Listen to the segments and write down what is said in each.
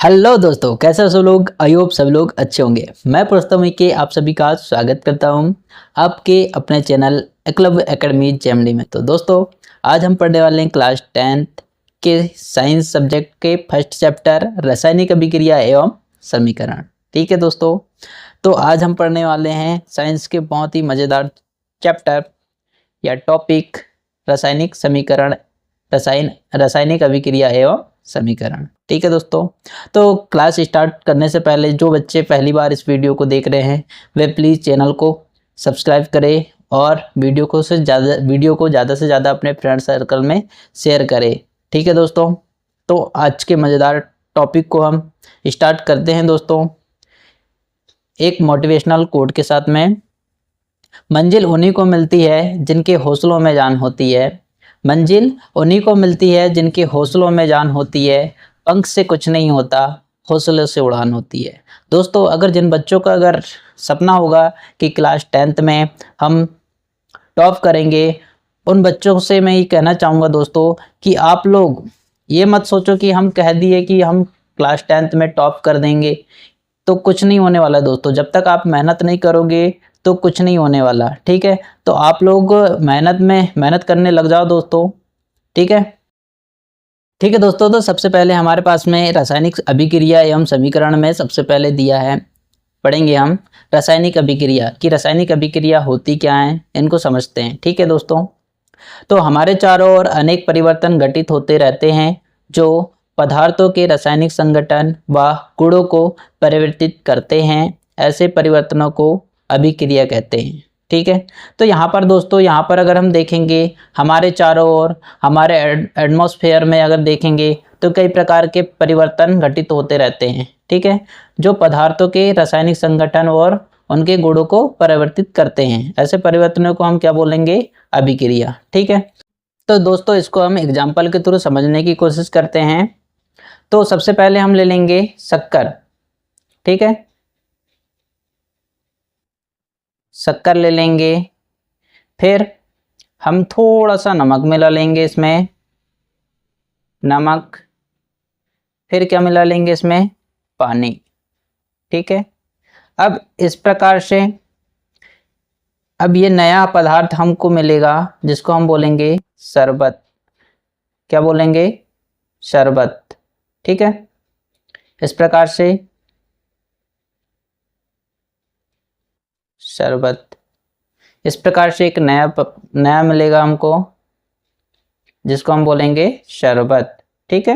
Hello दोस्तों, कैसे हो सब लोग। आई होप सब लोग अच्छे होंगे। मैं पुरुषोत्तम के आप सभी का स्वागत करता हूं आपके अपने चैनल एकलव्य एकेडमी जेएमडी में। तो दोस्तों, आज हम पढ़ने वाले हैं क्लास 10th के साइंस सब्जेक्ट के फर्स्ट चैप्टर रासायनिक अभिक्रिया एवं समीकरण। ठीक है दोस्तों, तो आज हम पढ़ने वाले हैं साइंस के बहुत ही मज़ेदार चैप्टर या टॉपिक रासायनिक समीकरण, रासायनिक अभिक्रिया एवं समीकरण। ठीक है दोस्तों, तो क्लास स्टार्ट करने से पहले जो बच्चे पहली बार इस वीडियो को देख रहे हैं वे प्लीज़ चैनल को सब्सक्राइब करें और वीडियो को ज़्यादा से ज़्यादा अपने फ्रेंड सर्कल में शेयर करें। ठीक है दोस्तों, तो आज के मज़ेदार टॉपिक को हम स्टार्ट करते हैं दोस्तों एक मोटिवेशनल कोट के साथ में। मंजिल उन्हीं को मिलती है जिनके हौसलों में जान होती है। मंजिल उन्हीं को मिलती है जिनके हौसलों में जान होती है। पंख से कुछ नहीं होता, हौसले से उड़ान होती है। दोस्तों, अगर जिन बच्चों का अगर सपना होगा कि क्लास 10th में हम टॉप करेंगे, उन बच्चों से मैं ये कहना चाहूँगा दोस्तों कि आप लोग ये मत सोचो कि हम कह दिए कि हम क्लास 10th में टॉप कर देंगे, तो कुछ नहीं होने वाला दोस्तों। जब तक आप मेहनत नहीं करोगे तो कुछ नहीं होने वाला। ठीक है, तो आप लोग मेहनत करने लग जाओ दोस्तों। ठीक है दोस्तों, तो सबसे पहले हमारे पास में रासायनिक अभिक्रिया एवं समीकरण में सबसे पहले दिया है, पढ़ेंगे हम रासायनिक अभिक्रिया कि रासायनिक अभिक्रिया होती क्या है, इनको समझते हैं। ठीक है दोस्तों, तो हमारे चारों ओर अनेक परिवर्तन घटित होते रहते हैं जो पदार्थों के रासायनिक संगठन व गुणों को परिवर्तित करते हैं। ऐसे परिवर्तनों को अभिक्रिया कहते हैं। ठीक है, तो यहाँ पर दोस्तों, यहाँ पर अगर हम देखेंगे हमारे चारों ओर हमारे एटमॉस्फेयर में अगर देखेंगे तो कई प्रकार के परिवर्तन घटित होते रहते हैं। ठीक है, जो पदार्थों के रासायनिक संगठन और उनके गुणों को परिवर्तित करते हैं। ऐसे परिवर्तनों को हम क्या बोलेंगे? अभिक्रिया। ठीक है, तो दोस्तों इसको हम एग्जाम्पल के थ्रू समझने की कोशिश करते हैं। तो सबसे पहले हम ले लेंगे शक्कर। ठीक है, शक्कर ले लेंगे, फिर हम थोड़ा सा नमक मिला लेंगे इसमें, नमक, फिर क्या मिला लेंगे इसमें? पानी। ठीक है, अब इस प्रकार से अब ये नया पदार्थ हमको मिलेगा जिसको हम बोलेंगे शरबत। क्या बोलेंगे? शरबत। ठीक है, इस प्रकार से शरबत, इस प्रकार से एक नया मिलेगा हमको जिसको हम बोलेंगे शरबत। ठीक है,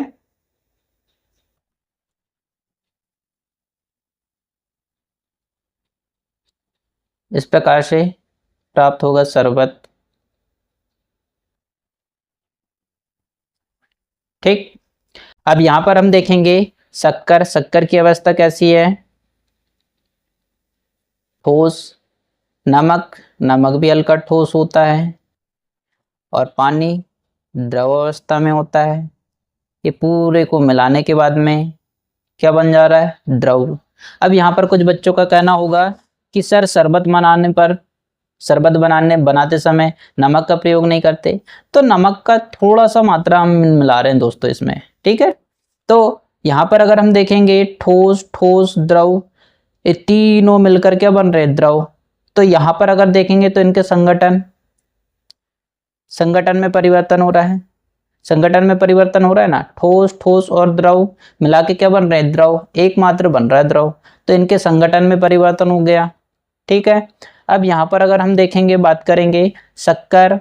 इस प्रकार से प्राप्त होगा शरबत। ठीक, अब यहां पर हम देखेंगे शक्कर। शक्कर की अवस्था कैसी है? ठोस। नमक, नमक भी हल्का ठोस होता है, और पानी द्रव अवस्था में होता है। ये पूरे को मिलाने के बाद में क्या बन जा रहा है? द्रव। अब यहाँ पर कुछ बच्चों का कहना होगा कि सर शरबत बनाते समय नमक का प्रयोग नहीं करते। तो नमक का थोड़ा सा मात्रा हम मिला रहे हैं दोस्तों इसमें। ठीक है, तो यहाँ पर अगर हम देखेंगे ठोस, ठोस, द्रव, ये तीनों मिलकर क्या बन रहे हैं? द्रव। तो यहाँ पर अगर देखेंगे तो इनके संगठन में परिवर्तन हो रहा है। संगठन में परिवर्तन हो रहा है ना, ठोस, ठोस और द्रव मिला के क्या बन रहे हैं? द्रव। एक मात्र बन रहा है द्रव, तो इनके संगठन में परिवर्तन हो गया। ठीक है, अब यहाँ पर अगर हम देखेंगे, बात करेंगे शक्कर।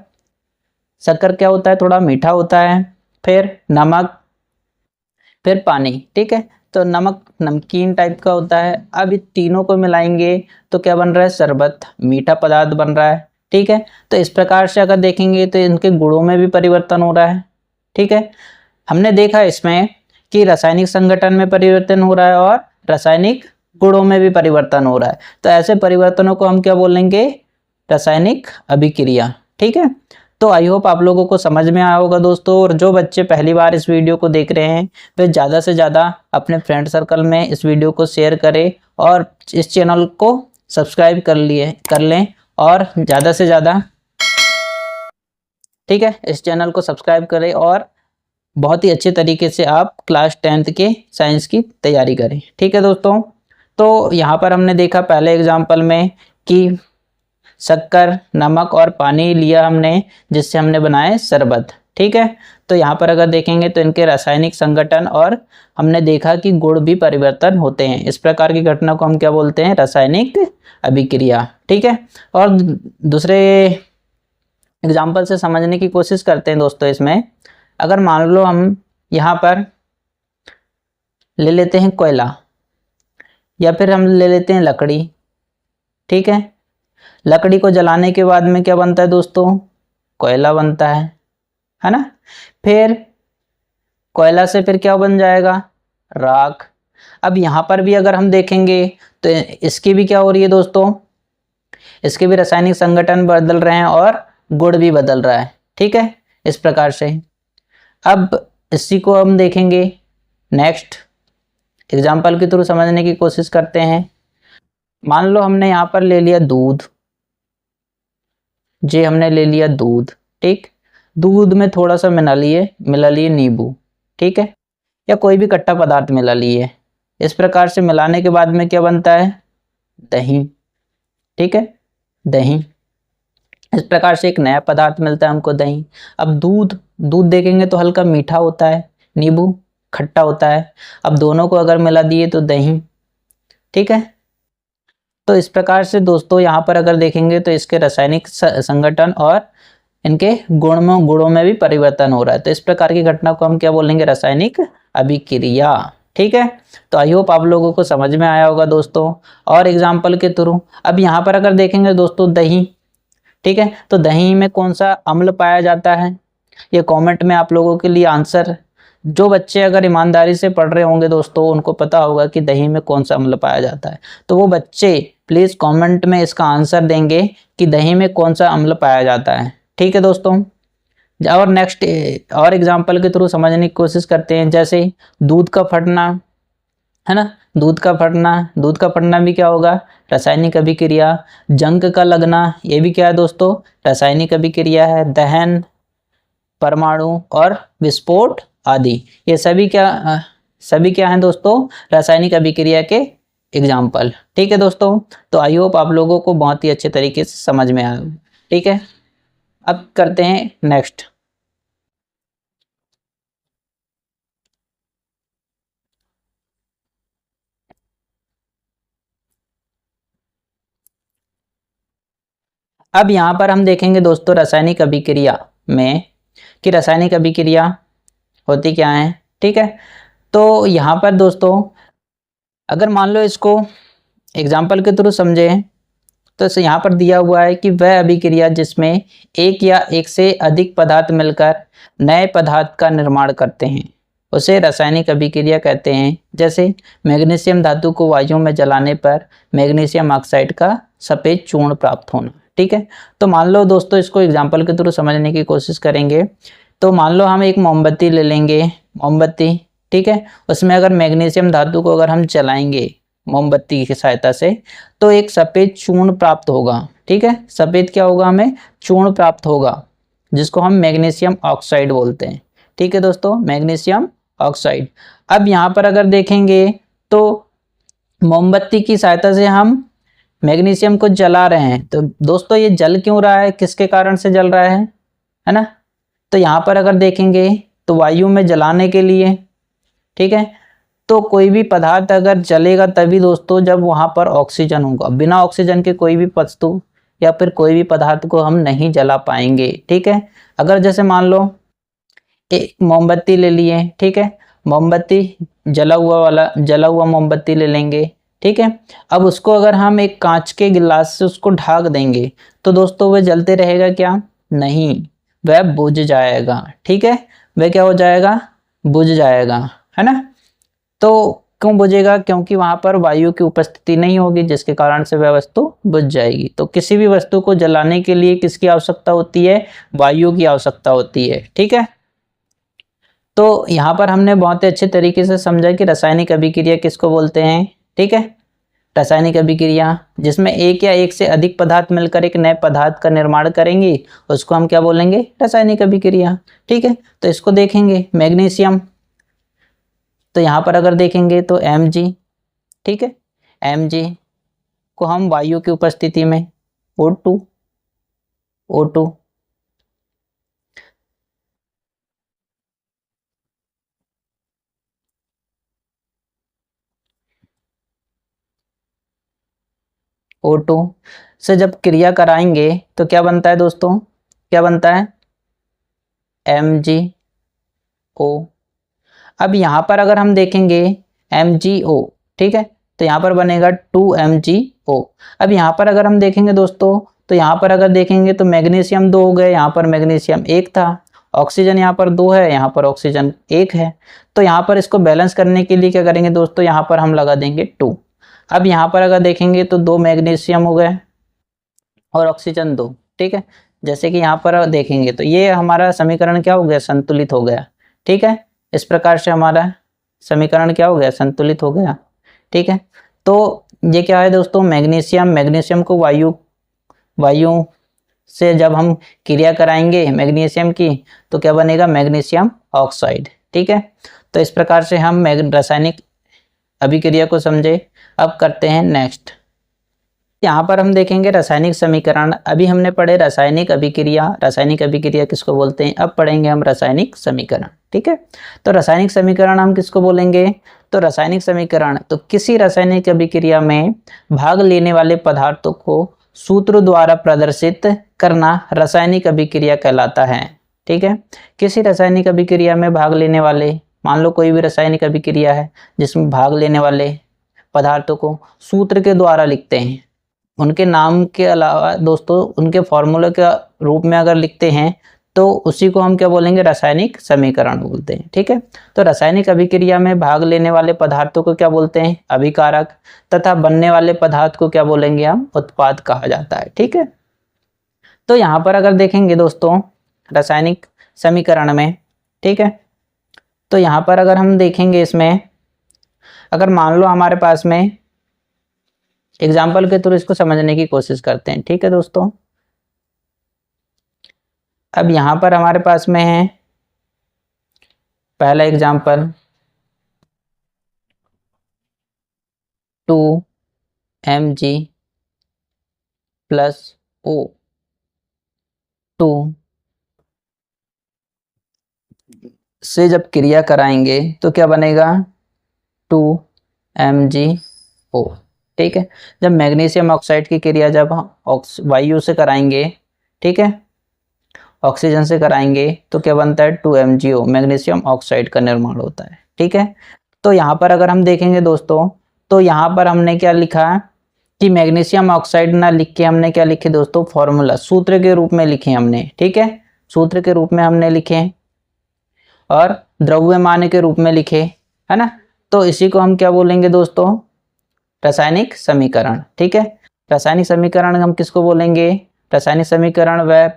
शक्कर क्या होता है? थोड़ा मीठा होता है। फिर नमक, फिर पानी। ठीक है, तो नमक नमकीन टाइप का होता है। अब इन तीनों को मिलाएंगे तो क्या बन रहा है? शरबत, मीठा पदार्थ बन रहा है। ठीक है, तो इस प्रकार से अगर देखेंगे तो इनके गुणों में भी परिवर्तन हो रहा है। ठीक है, हमने देखा इसमें कि रासायनिक संगठन में परिवर्तन हो रहा है और रासायनिक गुणों में भी परिवर्तन हो रहा है। तो ऐसे परिवर्तनों को हम क्या बोलेंगे? रासायनिक अभिक्रिया। ठीक है, तो आई होप आप लोगों को समझ में आया होगा दोस्तों। और जो बच्चे पहली बार इस वीडियो को देख रहे हैं वे ज़्यादा से ज़्यादा अपने फ्रेंड सर्कल में इस वीडियो को शेयर करें और इस चैनल को सब्सक्राइब कर लें और ज़्यादा से ज़्यादा, ठीक है, इस चैनल को सब्सक्राइब करें और बहुत ही अच्छे तरीके से आप क्लास 10th के साइंस की तैयारी करें। ठीक है दोस्तों, तो यहाँ पर हमने देखा पहले एग्जाम्पल में कि शक्कर, नमक और पानी लिया हमने, जिससे हमने बनाए शरबत। ठीक है, तो यहाँ पर अगर देखेंगे तो इनके रासायनिक संगठन और हमने देखा कि गुण भी परिवर्तन होते हैं। इस प्रकार की घटना को हम क्या बोलते हैं? रासायनिक अभिक्रिया। ठीक है, और दूसरे एग्जाम्पल से समझने की कोशिश करते हैं दोस्तों। इसमें अगर मान लो हम यहाँ पर ले लेते हैं कोयला, या फिर हम ले लेते हैं लकड़ी। ठीक है, लकड़ी को जलाने के बाद में क्या बनता है दोस्तों? कोयला बनता है ना। फिर कोयला से फिर क्या बन जाएगा? राख। अब यहाँ पर भी अगर हम देखेंगे तो इसकी भी क्या हो रही है दोस्तों? इसके भी रासायनिक संगठन बदल रहे हैं और गुण भी बदल रहा है। ठीक है, इस प्रकार से। अब इसी को हम देखेंगे नेक्स्ट एग्जाम्पल के थ्रू समझने की कोशिश करते हैं। मान लो हमने यहाँ पर ले लिया दूध, जे हमने ले लिया दूध। ठीक, दूध में थोड़ा सा मिला लिए नींबू। ठीक है, या कोई भी खट्टा पदार्थ मिला लिए। इस प्रकार से मिलाने के बाद में क्या बनता है? दही। ठीक है, दही। इस प्रकार से एक नया पदार्थ मिलता है हमको, दही। अब दूध देखेंगे तो हल्का मीठा होता है, नींबू खट्टा होता है। अब दोनों को अगर मिला दिए तो दही। ठीक है, तो इस प्रकार से दोस्तों यहाँ पर अगर देखेंगे तो इसके रासायनिक संगठन और इनके गुणों में भी परिवर्तन हो रहा है। तो इस प्रकार की घटना को हम क्या बोलेंगे? रासायनिक अभिक्रिया। ठीक है, तो आई होप आप लोगों को समझ में आया होगा दोस्तों, और एग्जाम्पल के थ्रू। अब यहाँ पर अगर देखेंगे दोस्तों दही। ठीक है, तो दही में कौन सा अम्ल पाया जाता है? ये कमेंट में आप लोगों के लिए आंसर, जो बच्चे अगर ईमानदारी से पढ़ रहे होंगे दोस्तों, उनको पता होगा कि दही में कौन सा अम्ल पाया जाता है। तो वो बच्चे प्लीज कमेंट में इसका आंसर देंगे कि दही में कौन सा अम्ल पाया जाता है। ठीक है दोस्तों, और नेक्स्ट और एग्जाम्पल के थ्रू समझने की कोशिश करते हैं। जैसे दूध का फटना, है ना। दूध का फटना भी क्या होगा? रासायनिक अभिक्रिया। जंग का लगना, ये भी क्या है दोस्तों? रासायनिक अभिक्रिया है। दहन, परमाणु और विस्फोट आदि, ये सभी क्या हैं दोस्तों? रासायनिक अभिक्रिया के एग्जाम्पल। ठीक है दोस्तों, तो आई होप आप लोगों को बहुत ही अच्छे तरीके से समझ में आया। ठीक है, अब करते हैं नेक्स्ट। अब यहाँ पर हम देखेंगे दोस्तों रासायनिक अभिक्रिया में कि रासायनिक अभिक्रिया होती क्या है। ठीक है, तो यहाँ पर दोस्तों अगर मान लो इसको एग्जाम्पल के थ्रू समझें तो यहाँ पर दिया हुआ है कि वह अभिक्रिया जिसमें एक या एक से अधिक पदार्थ मिलकर नए पदार्थ का निर्माण करते हैं उसे रासायनिक अभिक्रिया कहते हैं। जैसे मैग्नीशियम धातु को वायु में जलाने पर मैग्नीशियम ऑक्साइड का सफ़ेद चूर्ण प्राप्त होना। ठीक है, तो मान लो दोस्तों इसको एग्जाम्पल के थ्रू समझने की कोशिश करेंगे। तो मान लो हम एक मोमबत्ती ले लेंगे, मोमबत्ती। ठीक है, उसमें अगर मैग्नीशियम धातु को अगर हम जलाएंगे मोमबत्ती की सहायता से तो एक सफ़ेद चूर्ण प्राप्त होगा। ठीक है, सफ़ेद क्या होगा? हमें चूर्ण प्राप्त होगा, जिसको हम मैग्नीशियम ऑक्साइड बोलते हैं। ठीक है दोस्तों, मैग्नीशियम ऑक्साइड। अब यहाँ पर अगर देखेंगे तो मोमबत्ती की सहायता से हम मैग्नीशियम को जला रहे हैं। तो दोस्तों ये जल क्यों रहा है? किसके कारण से जल रहा है ना। तो यहाँ पर अगर देखेंगे तो वायु में जलाने के लिए। ठीक है, तो कोई भी पदार्थ अगर जलेगा तभी दोस्तों जब वहाँ पर ऑक्सीजन होगा। बिना ऑक्सीजन के कोई भी वस्तु या फिर कोई भी पदार्थ को हम नहीं जला पाएंगे। ठीक है, अगर जैसे मान लो एक मोमबत्ती ले लिए। ठीक है, मोमबत्ती जला हुआ मोमबत्ती ले लेंगे। ठीक है, अब उसको अगर हम एक कांच के गिलास से उसको ढक देंगे तो दोस्तों वह जलते रहेगा क्या? नहीं, वह बुझ जाएगा। ठीक है, वह क्या हो जाएगा? बुझ जाएगा, है ना। तो क्यों बुझेगा? क्योंकि वहां पर वायु की उपस्थिति नहीं होगी, जिसके कारण से वह वस्तु बुझ जाएगी। तो किसी भी वस्तु को जलाने के लिए किसकी आवश्यकता होती है? वायु की आवश्यकता होती है। ठीक है, तो यहाँ पर हमने बहुत ही अच्छे तरीके से समझा कि रासायनिक अभिक्रिया किसको बोलते हैं। ठीक है, रासायनिक अभिक्रिया जिसमें एक या एक से अधिक पदार्थ मिलकर एक नए पदार्थ का निर्माण करेंगे, उसको हम क्या बोलेंगे? रासायनिक अभिक्रिया। ठीक है, तो इसको देखेंगे मैग्नीशियम, तो यहाँ पर अगर देखेंगे तो Mg, ठीक है, Mg को हम वायु की उपस्थिति में O2 O2 से जब क्रिया कराएंगे तो क्या बनता है दोस्तों? क्या बनता है? MgO। अब यहाँ पर अगर हम देखेंगे MgO, ठीक है, तो यहाँ पर बनेगा 2MgO। अब यहाँ पर अगर हम देखेंगे दोस्तों, तो यहाँ पर अगर देखेंगे तो मैग्नीशियम 2 हो गए, यहाँ पर मैग्नीशियम 1 था, ऑक्सीजन यहाँ पर 2 है, यहाँ पर ऑक्सीजन 1 है। तो यहाँ पर इसको बैलेंस करने के लिए क्या करेंगे दोस्तों? यहाँ पर हम लगा देंगे 2। अब यहाँ पर अगर देखेंगे तो 2 मैग्नीशियम हो गए और ऑक्सीजन 2, ठीक है। जैसे कि यहाँ पर देखेंगे तो ये हमारा समीकरण क्या हो गया? संतुलित हो गया। ठीक है, इस प्रकार से हमारा समीकरण क्या हो गया? संतुलित हो गया। ठीक है, तो ये क्या है दोस्तों? मैग्नीशियम को वायु से जब हम क्रिया कराएंगे मैग्नीशियम की, तो क्या बनेगा? Magnesium oxide. ठीक है, तो इस प्रकार से हम रासायनिक अभिक्रिया को समझे। अब करते हैं नेक्स्ट। यहाँ पर हम देखेंगे रासायनिक समीकरण। अभी हमने पढ़े रासायनिक अभिक्रिया, रासायनिक अभिक्रिया किसको बोलते हैं? अब पढ़ेंगे हम रासायनिक समीकरण। ठीक है, तो रासायनिक समीकरण हम किसको बोलेंगे? तो रासायनिक समीकरण तो किसी रासायनिक अभिक्रिया में भाग लेने वाले पदार्थों को सूत्र द्वारा प्रदर्शित करना रासायनिक अभिक्रिया कहलाता है। ठीक है, किसी रासायनिक अभिक्रिया में भाग लेने वाले, मान लो कोई भी रासायनिक अभिक्रिया है जिसमें भाग लेने वाले पदार्थों को सूत्र के द्वारा लिखते हैं, उनके नाम के अलावा दोस्तों उनके फॉर्मूले के रूप में अगर लिखते हैं तो उसी को हम क्या बोलेंगे? रासायनिक समीकरण बोलते हैं। ठीक है, तो रासायनिक अभिक्रिया में भाग लेने वाले पदार्थों को क्या बोलते हैं? अभिकारक, तथा बनने वाले पदार्थ को क्या बोलेंगे हम? उत्पाद कहा जाता है। ठीक है, तो यहाँ पर अगर देखेंगे दोस्तों रासायनिक समीकरण में, ठीक है, तो यहाँ पर अगर हम देखेंगे इसमें, अगर मान लो हमारे पास में एग्जाम्पल के थ्रू इसको समझने की कोशिश करते हैं। ठीक है दोस्तों, अब यहाँ पर हमारे पास में है पहला एग्जाम्पल 2Mg प्लस O2 से जब क्रिया कराएंगे तो क्या बनेगा? 2MgO। ठीक है, जब मैग्नीशियम ऑक्साइड की क्रिया जब वायु से कराएंगे, ठीक है, ऑक्सीजन से कराएंगे तो क्या बनता है? 2MgO, मैग्नीशियम ऑक्साइड का निर्माण होता है। ठीक है, तो यहाँ पर अगर हम देखेंगे दोस्तों, तो यहाँ पर हमने क्या लिखा कि मैग्नीशियम ऑक्साइड ना लिख के हमने क्या लिखे दोस्तों? फॉर्मूला, सूत्र के रूप में लिखे हमने। ठीक है, सूत्र के रूप में हमने लिखे और द्रव्यमान के रूप में लिखे, है ना। तो इसी को हम क्या बोलेंगे दोस्तों? रासायनिक समीकरण। ठीक है, रासायनिक समीकरण हम किसको बोलेंगे? रासायनिक समीकरण वह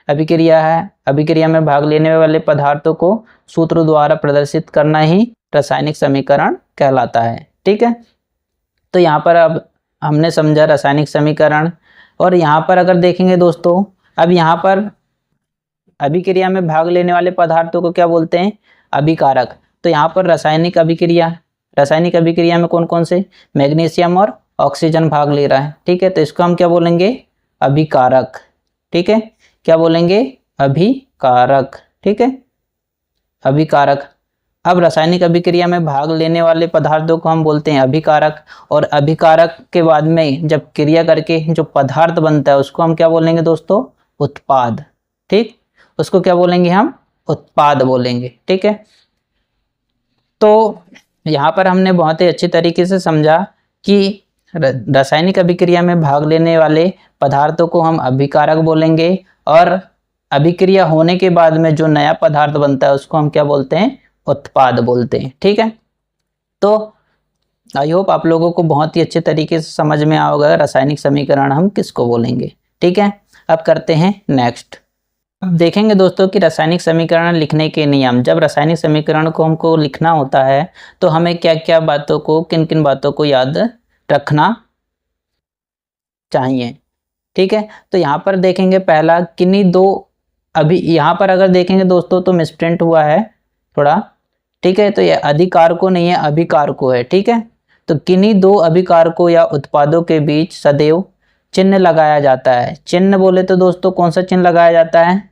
अभिक्रिया है, अभिक्रिया में भाग लेने वाले पदार्थों को सूत्र द्वारा प्रदर्शित करना ही रासायनिक समीकरण कहलाता है। ठीक है, तो यहाँ पर अब हमने समझा रासायनिक समीकरण। और यहाँ पर अगर देखेंगे दोस्तों, अब यहाँ पर अभिक्रिया में भाग लेने वाले पदार्थों को क्या बोलते हैं? अभिकारक। तो यहाँ पर रासायनिक अभिक्रिया में कौन कौन से? मैग्नीशियम और ऑक्सीजन भाग ले रहा है। ठीक है, तो इसको हम क्या बोलेंगे? अभिकारक। ठीक है, क्या बोलेंगे? अभिकारक। ठीक है, अभिकारक। अब रासायनिक अभिक्रिया में भाग लेने वाले पदार्थों को हम बोलते हैं अभिकारक, और अभिकारक के बाद में जब क्रिया करके जो पदार्थ बनता है उसको हम क्या बोलेंगे दोस्तों? उत्पाद। ठीक, उसको क्या बोलेंगे हम? उत्पाद बोलेंगे। ठीक है, तो यहाँ पर हमने बहुत ही अच्छी तरीके से समझा कि रासायनिक अभिक्रिया में भाग लेने वाले पदार्थों को हम अभिकारक बोलेंगे, और अभिक्रिया होने के बाद में जो नया पदार्थ बनता है उसको हम क्या बोलते हैं? उत्पाद बोलते हैं। ठीक है, तो आई होप आप लोगों को बहुत ही अच्छे तरीके से समझ में आया होगा रासायनिक समीकरण हम किसको बोलेंगे। ठीक है, अब करते हैं नेक्स्ट। अब देखेंगे दोस्तों कि रासायनिक समीकरण लिखने के नियम। जब रासायनिक समीकरण को हमको लिखना होता है तो हमें क्या क्या बातों को, किन किन बातों को याद रखना चाहिए। ठीक है, तो यहाँ पर देखेंगे पहला किन्हीं दो, अभी यहाँ पर अगर देखेंगे दोस्तों तो मिसप्रिंट हुआ है थोड़ा। ठीक है, तो ये अधिकारकों नहीं है, अभिकारकों है। ठीक है, तो किन्हीं दो अभिकारकों या उत्पादों के बीच सदैव चिन्ह लगाया जाता है। चिन्ह बोले तो दोस्तों कौन सा चिन्ह लगाया जाता है?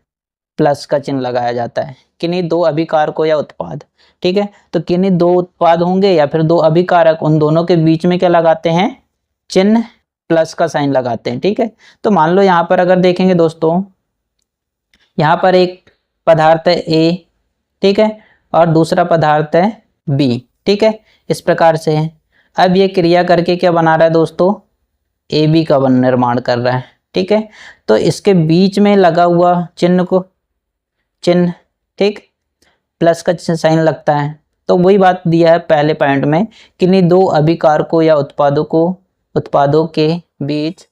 प्लस का चिन्ह लगाया जाता है। किन्हीं दो अभिकारकों या उत्पाद, ठीक है, तो किन्हीं दो उत्पाद होंगे या फिर दो अभिकारक, उन दोनों के बीच में क्या लगाते हैं? चिन्ह प्लस का साइन लगाते हैं। ठीक है, तो मान लो यहाँ पर अगर देखेंगे दोस्तों, यहाँ पर एक पदार्थ है ए, ठीक है, और दूसरा पदार्थ है बी। ठीक है, इस प्रकार से है। अब ये क्रिया करके क्या बना रहा है दोस्तों? ए बी का निर्माण कर रहा है। ठीक है, तो इसके बीच में लगा हुआ चिन्ह, ठीक, प्लस का साइन लगता है। तो वही बात दिया है पहले पॉइंट में, किन्हीं दो अभिकारकों या उत्पादों के बीच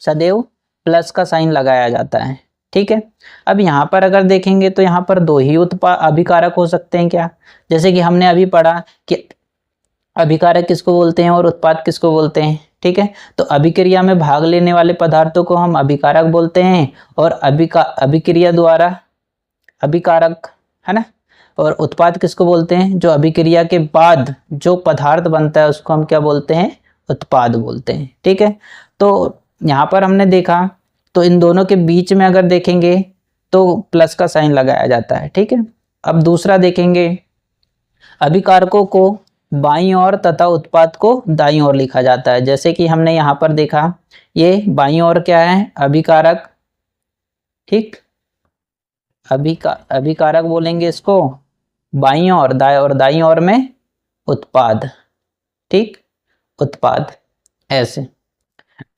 सदैव प्लस का साइन लगाया जाता है। ठीक है, अब यहाँ पर अगर देखेंगे तो यहाँ पर दो ही अभिकारक हो सकते हैं क्या? जैसे कि हमने अभी पढ़ा कि अभिकारक किसको बोलते हैं और उत्पाद किसको बोलते हैं। ठीक है, तो अभिक्रिया में भाग लेने वाले पदार्थों को हम अभिकारक बोलते हैं, और अभिक्रिया द्वारा अभिकारक, है ना, और उत्पाद किसको बोलते हैं? जो अभिक्रिया के बाद जो पदार्थ बनता है उसको हम क्या बोलते हैं? उत्पाद बोलते हैं। ठीक है, तो यहाँ पर हमने देखा तो इन दोनों के बीच में अगर देखेंगे तो प्लस का साइन लगाया जाता है। ठीक है, अब दूसरा देखेंगे, अभिकारकों को बाईं ओर तथा उत्पाद को दाईं ओर लिखा जाता है। जैसे कि हमने यहाँ पर देखा, ये बाईं ओर क्या है? अभिकारक। ठीक, अभिकारक बोलेंगे इसको बाईं ओर, दाईं ओर में उत्पाद। ठीक, उत्पाद ऐसे।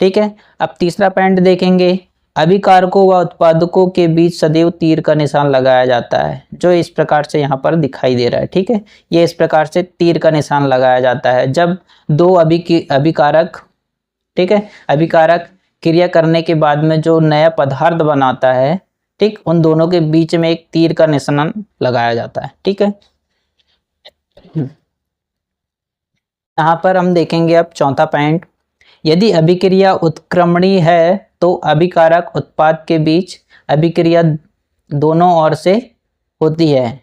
ठीक है, अब तीसरा पॉइंट देखेंगे, अभिकारकों व उत्पादकों के बीच सदैव तीर का निशान लगाया जाता है, जो इस प्रकार से यहाँ पर दिखाई दे रहा है। ठीक है, ये इस प्रकार से तीर का निशान लगाया जाता है जब दो अभिकारक, ठीक है, अभिकारक क्रिया करने के बाद में जो नया पदार्थ बनाता है, ठीक, उन दोनों के बीच में एक तीर का निशान लगाया जाता है। ठीक है, यहाँ पर हम देखेंगे अब चौथा पॉइंट, यदि अभिक्रिया उत्क्रमणीय है तो अभिकारक उत्पाद के बीच अभिक्रिया दोनों ओर से होती है,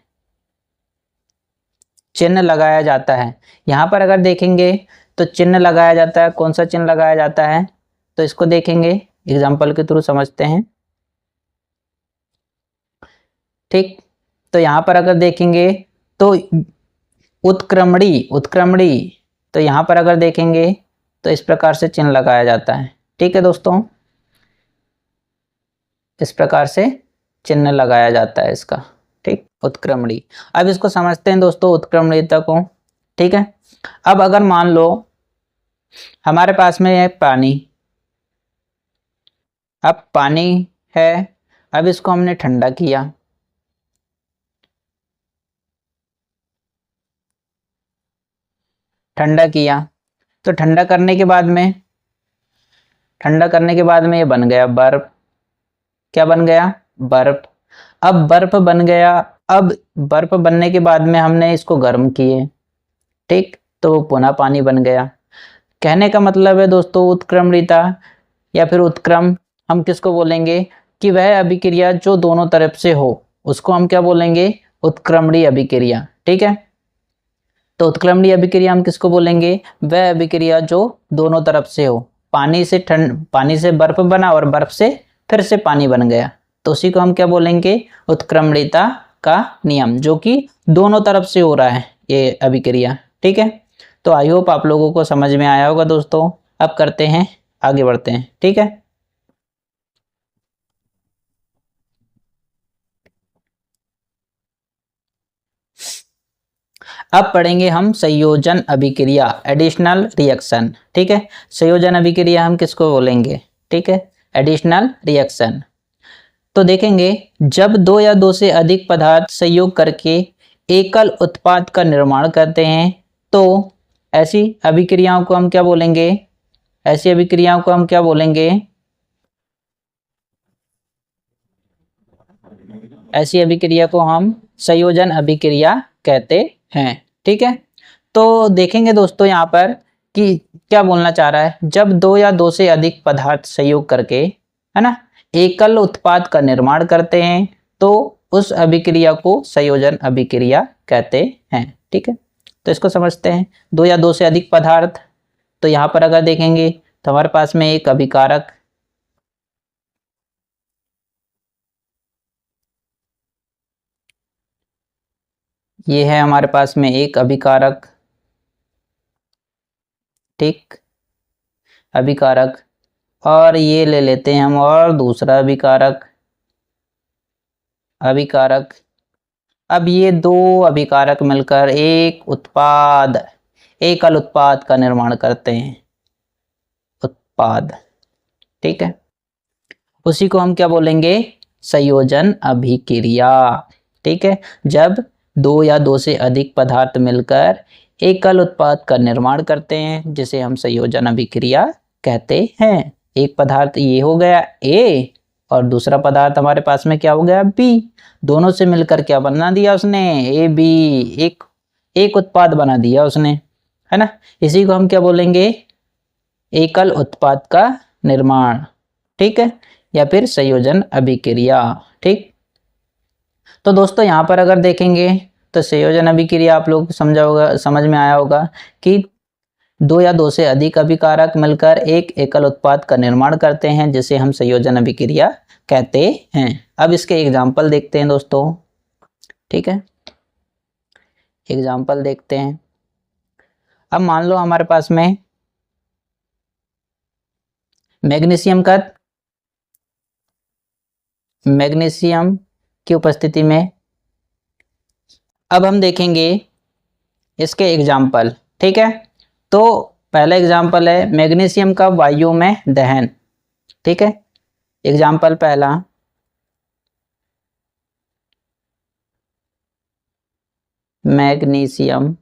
चिन्ह लगाया जाता है। यहाँ पर अगर देखेंगे तो चिन्ह लगाया जाता है। कौन सा चिन्ह लगाया जाता है? तो इसको देखेंगे, एग्जाम्पल के थ्रू समझते हैं। ठीक, तो यहाँ पर अगर देखेंगे तो उत्क्रमणी, तो यहाँ पर अगर देखेंगे तो इस प्रकार से चिन्ह लगाया जाता है। ठीक है दोस्तों, इस प्रकार से चिन्ह लगाया जाता है इसका। ठीक, उत्क्रमणी। अब इसको समझते हैं दोस्तों, उत्क्रमणीयता को। ठीक है, अब अगर मान लो हमारे पास में है पानी, अब पानी है, अब इसको हमने ठंडा किया, तो ठंडा करने के बाद में ये बन गया बर्फ। क्या बन गया? बर्फ। अब बर्फ बन गया, अब बर्फ बनने के बाद में हमने इसको गर्म किए, ठीक, तो वो पुनः पानी बन गया। कहने का मतलब है दोस्तों, उत्क्रमणीयता या फिर उत्क्रम हम किसको बोलेंगे? कि वह अभिक्रिया जो दोनों तरफ से हो उसको हम क्या बोलेंगे? उत्क्रमणीय अभिक्रिया। ठीक है, तो उत्क्रमणीय अभिक्रिया हम किसको बोलेंगे? वह अभिक्रिया जो दोनों तरफ से हो। पानी से बर्फ बना और बर्फ से फिर से पानी बन गया, तो उसी को हम क्या बोलेंगे? उत्क्रमणीयता का नियम, जो कि दोनों तरफ से हो रहा है ये अभिक्रिया। ठीक है, तो आई होप आप लोगों को समझ में आया होगा दोस्तों। अब करते हैं, आगे बढ़ते हैं। ठीक है, अब पढ़ेंगे हम संयोजन अभिक्रिया, एडिशनल रिएक्शन। ठीक है, संयोजन अभिक्रिया हम किसको बोलेंगे? ठीक है, एडिशनल रिएक्शन। तो देखेंगे, जब दो या दो से अधिक पदार्थ संयोग करके एकल उत्पाद का निर्माण करते हैं तो ऐसी अभिक्रियाओं को हम क्या बोलेंगे? ऐसी अभिक्रियाओं को हम क्या बोलेंगे? ऐसी अभिक्रिया को हम संयोजन अभिक्रिया कहते हैं। ठीक है, तो देखेंगे दोस्तों यहाँ पर कि क्या बोलना चाह रहा है, जब दो या दो से अधिक पदार्थ संयोग करके, है ना, एकल उत्पाद का निर्माण करते हैं तो उस अभिक्रिया को संयोजन अभिक्रिया कहते हैं। ठीक है, तो इसको समझते हैं। दो या दो से अधिक पदार्थ, तो यहाँ पर अगर देखेंगे तो हमारे पास में एक अभिकारक, ये है हमारे पास में एक अभिकारक, ठीक, अभिकारक, और ये ले लेते हैं हम और दूसरा अभिकारक, अभिकारक। अब ये दो अभिकारक मिलकर एक उत्पाद, एकल उत्पाद का निर्माण करते हैं, उत्पाद। ठीक है, उसी को हम क्या बोलेंगे, संयोजन अभिक्रिया। ठीक है, जब दो या दो से अधिक पदार्थ मिलकर एकल उत्पाद का निर्माण करते हैं जिसे हम संयोजन अभिक्रिया कहते हैं। एक पदार्थ ये हो गया ए और दूसरा पदार्थ हमारे पास में क्या हो गया बी, दोनों से मिलकर क्या बना दिया उसने, ए बी, एक उत्पाद बना दिया उसने, है ना। इसी को हम क्या बोलेंगे, एकल उत्पाद का निर्माण। ठीक है, या फिर संयोजन अभिक्रिया। ठीक, तो दोस्तों यहाँ पर अगर देखेंगे तो संयोजन अभिक्रिया आप लोग समझा होगा, समझ में आया होगा कि दो या दो से अधिक अभिकारक मिलकर एक एकल उत्पाद का निर्माण करते हैं जिसे हम संयोजन अभिक्रिया कहते हैं। अब इसके एग्जाम्पल देखते हैं दोस्तों। ठीक है, एग्जाम्पल देखते हैं। अब मान लो हमारे पास में मैग्नीशियम की उपस्थिति में, अब हम देखेंगे इसके एग्जाम्पल। ठीक है, तो पहला एग्जाम्पल है मैग्नीशियम का वायु में दहन। ठीक है, एग्जाम्पल पहला, मैग्नीशियम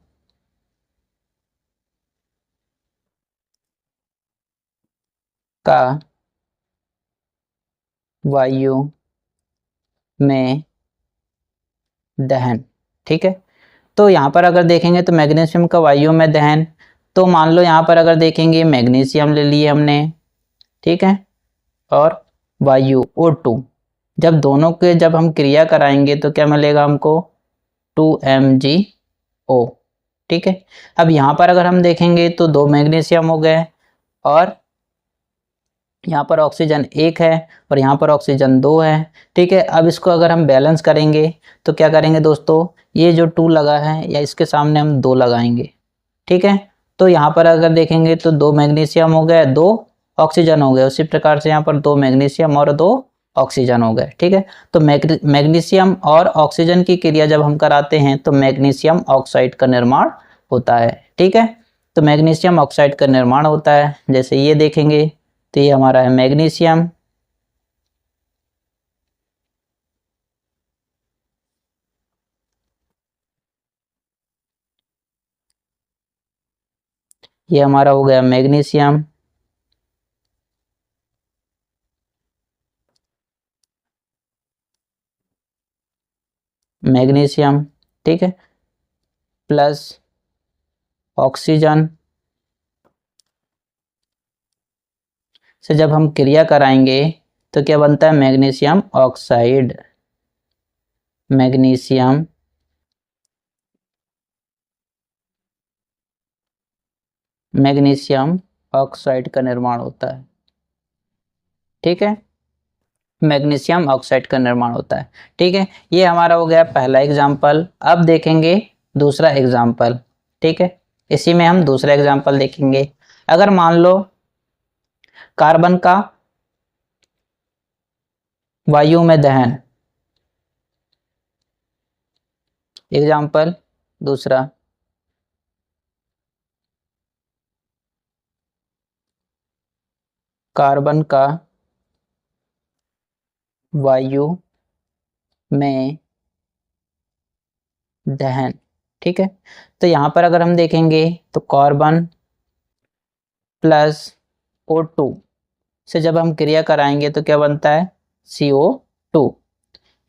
का वायु में दहन। ठीक है, तो यहाँ पर अगर देखेंगे तो मैग्नीशियम का वायु में दहन, तो मान लो यहाँ पर अगर देखेंगे मैग्नीशियम ले लिए हमने, ठीक है, और वायु O2, जब दोनों के जब हम क्रिया कराएंगे तो क्या मिलेगा हमको, 2MgO। ठीक है, अब यहाँ पर अगर हम देखेंगे तो दो मैग्नीशियम हो गए और यहाँ पर ऑक्सीजन एक है और यहाँ पर ऑक्सीजन दो है। ठीक है, अब इसको अगर हम बैलेंस करेंगे तो क्या करेंगे दोस्तों, ये जो 2 लगा है या इसके सामने हम 2 लगाएंगे। ठीक है, तो यहाँ पर अगर देखेंगे तो दो मैग्नीशियम हो गए, दो ऑक्सीजन हो गए, उसी प्रकार से यहाँ पर दो मैग्नीशियम और दो ऑक्सीजन हो गए। ठीक है, तो मैग्नीशियम और ऑक्सीजन की क्रिया जब हम कराते हैं तो मैग्नीशियम ऑक्साइड का निर्माण होता है। ठीक है, तो मैग्नीशियम ऑक्साइड का निर्माण होता है, जैसे ये देखेंगे तो ये हमारा है मैग्नीशियम, ये हमारा हो गया मैग्नीशियम, मैग्नीशियम, ठीक है, प्लस ऑक्सीजन से जब हम क्रिया कराएंगे तो क्या बनता है, magnesium oxide, magnesium magnesium oxide का निर्माण होता है। ठीक है, मैग्नीशियम ऑक्साइड का निर्माण होता है। ठीक है, ये हमारा हो गया पहला एग्जाम्पल। अब देखेंगे दूसरा एग्जाम्पल। ठीक है, इसी में हम दूसरा एग्जाम्पल देखेंगे। अगर मान लो कार्बन का वायु में दहन, एग्जाम्पल दूसरा, कार्बन का वायु में दहन। ठीक है, तो यहाँ पर अगर हम देखेंगे तो कार्बन प्लस O2 से जब हम क्रिया कराएंगे तो क्या बनता है, CO2।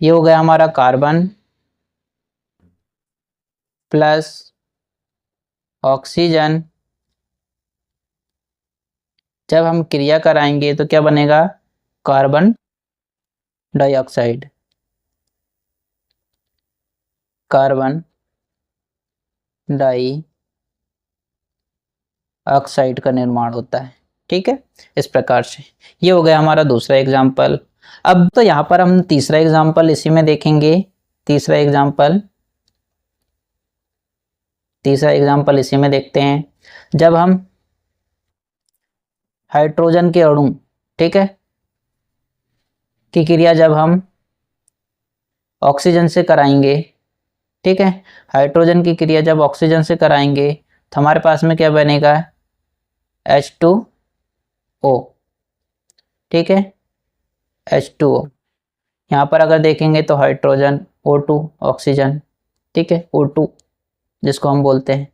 ये हो गया हमारा कार्बन प्लस ऑक्सीजन जब हम क्रिया कराएंगे तो क्या बनेगा, carbon dioxide, carbon dioxide का निर्माण होता है। ठीक है, इस प्रकार से ये हो गया हमारा दूसरा एग्जाम्पल। अब तो यहाँ पर हम तीसरा एग्जाम्पल इसी में देखेंगे। तीसरा एग्जाम्पल इसी में देखते हैं। जब हम हाइड्रोजन के अणु, ठीक है, की क्रिया जब हम ऑक्सीजन से कराएंगे, ठीक है, हाइड्रोजन की क्रिया जब ऑक्सीजन से कराएंगे तो हमारे पास में क्या बनेगा, H2O, ठीक है, H2O। यहाँ पर अगर देखेंगे तो हाइड्रोजन, O2, ऑक्सीजन, ठीक है, O2 जिसको हम बोलते हैं।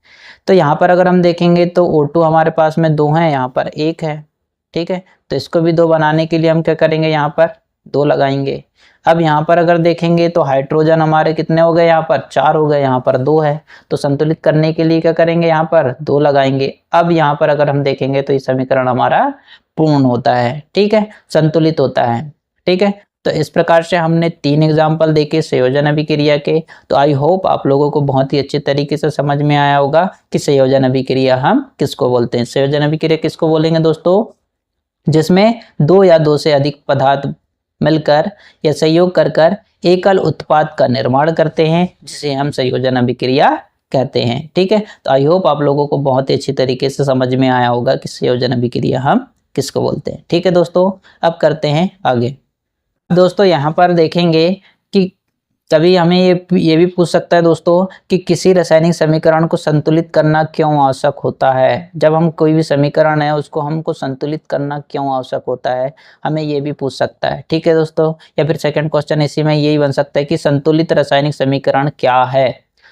तो यहाँ पर अगर हम देखेंगे तो O2 हमारे पास में 2 हैं, यहाँ पर 1 है। ठीक है, तो इसको भी 2 बनाने के लिए हम क्या करेंगे, यहाँ पर 2 लगाएंगे। अब यहाँ पर अगर देखेंगे तो हाइड्रोजन हमारे कितने हो गए, यहाँ पर 4 हो गए, यहाँ पर 2 है। तो संतुलित करने के लिए क्या करेंगे, यहाँ पर 2 लगाएंगे। अब यहाँ पर अगर हम देखेंगे तो ये समीकरण हमारा पूर्ण होता है। ठीक है, संतुलित होता है। ठीक है, तो इस प्रकार से हमने 3 एग्जाम्पल देखे संयोजन अभिक्रिया के। तो आई होप आप लोगों को बहुत ही अच्छे तरीके से समझ में आया होगा कि संयोजन अभिक्रिया हम किसको बोलते हैं। संयोजन अभिक्रिया किसको बोलेंगे दोस्तों, जिसमें 2 या 2 से अधिक पदार्थ मिलकर या संयोग कर एकल उत्पाद का निर्माण करते हैं, जिसे हम संयोजन अभिक्रिया कहते हैं। ठीक है, तो आई होप आप लोगों को बहुत ही अच्छी तरीके से समझ में आया होगा कि संयोजन अभिक्रिया हम किसको बोलते हैं। ठीक है दोस्तों, अब करते हैं आगे। दोस्तों यहाँ पर देखेंगे कि कभी हमें ये भी पूछ सकता है दोस्तों कि किसी रासायनिक समीकरण को संतुलित करना क्यों आवश्यक होता है। जब हम कोई भी समीकरण है उसको हमको संतुलित करना क्यों आवश्यक होता है, हमें ये भी पूछ सकता है। ठीक है दोस्तों, या फिर सेकंड क्वेश्चन इसी में यही बन सकता है कि संतुलित रासायनिक समीकरण क्या है।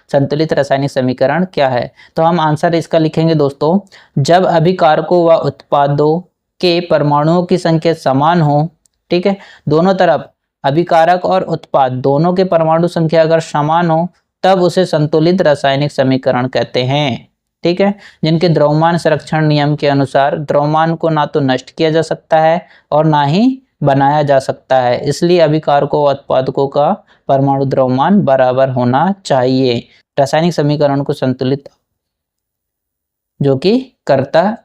संतुलित रासायनिक समीकरण क्या है, तो हम आंसर इसका लिखेंगे दोस्तों, जब अभिकारकों व उत्पादों के परमाणुओं की संख्या समान हो, ठीक है, दोनों तरफ अभिकारक और उत्पाद दोनों के परमाणु संख्या अगर समान हो तब उसे संतुलित रासायनिक समीकरण कहते हैं। ठीक है, जिनके द्रव्यमान संरक्षण नियम के अनुसार द्रव्यमान को ना तो नष्ट किया जा सकता है और ना ही बनाया जा सकता है, इसलिए अभिकारकों और उत्पादकों का परमाणु द्रव्यमान बराबर होना चाहिए। रासायनिक समीकरण को संतुलित जो कि करना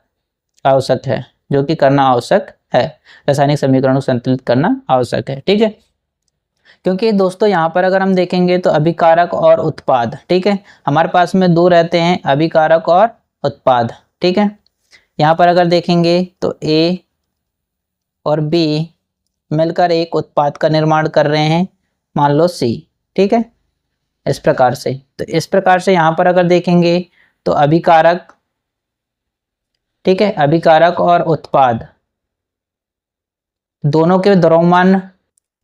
आवश्यक है, रासायनिक समीकरण को संतुलित करना आवश्यक है। ठीक है, क्योंकि दोस्तों यहाँ पर अगर हम देखेंगे तो अभिकारक और उत्पाद, ठीक है, हमारे पास में 2 रहते हैं, अभिकारक और उत्पाद। ठीक है, यहाँ पर अगर देखेंगे तो A और B मिलकर एक उत्पाद का निर्माण कर रहे हैं, मान लो C। ठीक है, इस प्रकार से, तो इस प्रकार से यहाँ पर अगर देखेंगे तो अभिकारक, ठीक है, अभिकारक और उत्पाद दोनों के द्रव्यमान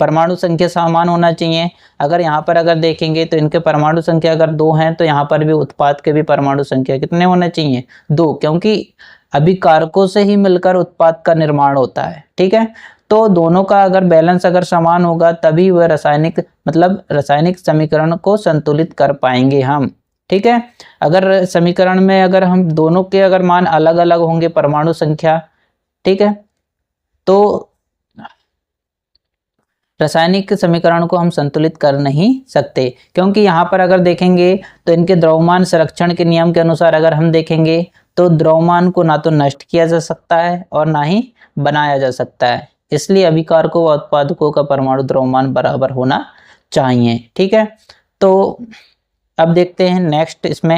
परमाणु संख्या समान होना चाहिए। अगर यहाँ पर अगर देखेंगे तो इनके परमाणु संख्या अगर 2 हैं तो यहाँ पर भी उत्पाद के भी परमाणु संख्या कितने होने चाहिए, 2, क्योंकि अभिकारकों से ही मिलकर उत्पाद का निर्माण होता है। ठीक है, तो दोनों का अगर बैलेंस अगर समान होगा तभी वह रासायनिक समीकरण को संतुलित कर पाएंगे हम। ठीक है, अगर समीकरण में अगर हम दोनों के अगर मान अलग अलग होंगे परमाणु संख्या, ठीक है, तो रासायनिक समीकरण को हम संतुलित कर नहीं सकते, क्योंकि यहाँ पर अगर देखेंगे तो इनके द्रव्यमान संरक्षण के नियम के अनुसार अगर हम देखेंगे तो द्रव्यमान को ना तो नष्ट किया जा सकता है और ना ही बनाया जा सकता है, इसलिए अभिकारकों व उत्पादकों का परमाणु द्रव्यमान बराबर होना चाहिए। ठीक है, तो अब देखते हैं नेक्स्ट इसमें